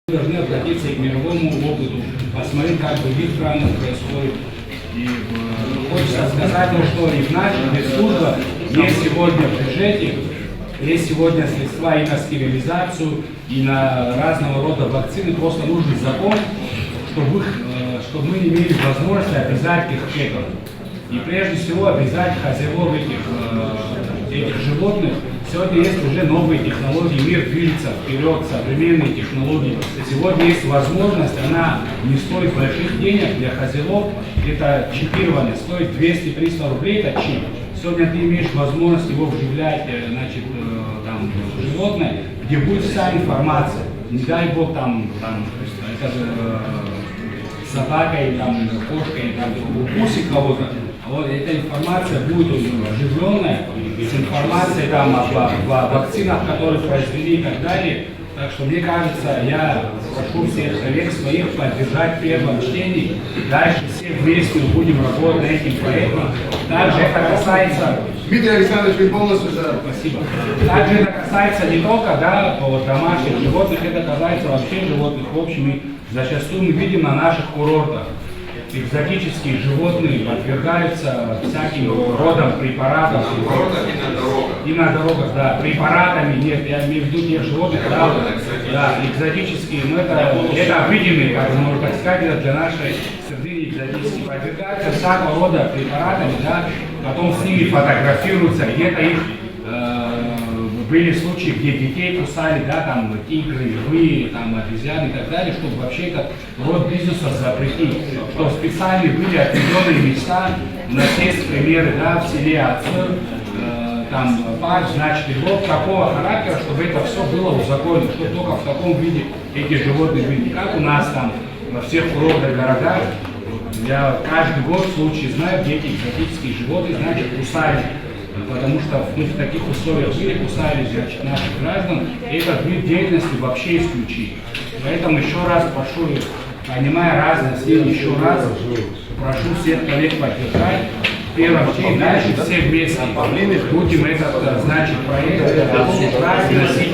Должны обратиться к мировому опыту, посмотреть, как в других странах происходит. И хочется сказать, что и в наших спецслужбах есть сегодня в бюджете, есть сегодня средства и на стерилизацию, и на разного рода вакцины. Просто нужен закон, чтобы мы имели возможность обязать их к этому. И прежде всего обязать хозяев этих животных. Сегодня есть уже новые технологии, мир движется вперед, современные технологии. Сегодня есть возможность, она не стоит больших денег для хозяев. Это чипирование, стоит 200-300 рублей, это чип. Сегодня ты имеешь возможность его вживлять, значит, там, в животное, где будет вся информация. Не дай бог там это же собакой, там, кошкой, там, укусит кого-то. Вот эта информация будет оживленная, с информацией там о вакцинах, которые произвели и так далее. Так что мне кажется, я прошу всех коллег своих поддержать в первом чтении. Дальше все вместе будем работать над этим проектом. Также это касается... Дмитрий Александрович, вы полностью за. Спасибо. Также это касается не только домашних животных, это касается вообще животных в общем. И зачастую мы видим на наших курортах. Экзотические животные подвергаются всяким родам препаратов. И на дорогах, да. Препаратами, нет, я имею в виду тех животных, да, экзотические, но это обыденные, как можно так сказать, это для нашей среды экзотические. Подвергаются всякого рода препаратами, да, потом с ними фотографируются, где-то их были случаи, где детей кусали, да, там тигры, львы, там обезьяны и так далее, чтобы вообще этот род бизнеса запретить. Что специально были определенные места, у нас есть примеры, да, в селе Ацир, там парк, значит, львов такого характера, чтобы это все было узаконено, что только в таком виде эти животные были. Как у нас там во всех курортных городах, я каждый год случаи знаю, где эти экзотические животные, значит, кусали. Потому что в таких условиях были, кусали, значит, наших граждан, и этот вид деятельности вообще исключить. Поэтому еще раз прошу, понимая разность, еще раз прошу всех коллег поддержать. В первом чтении, дальше все вместе будем этот, значит, проект обсуждать, носить.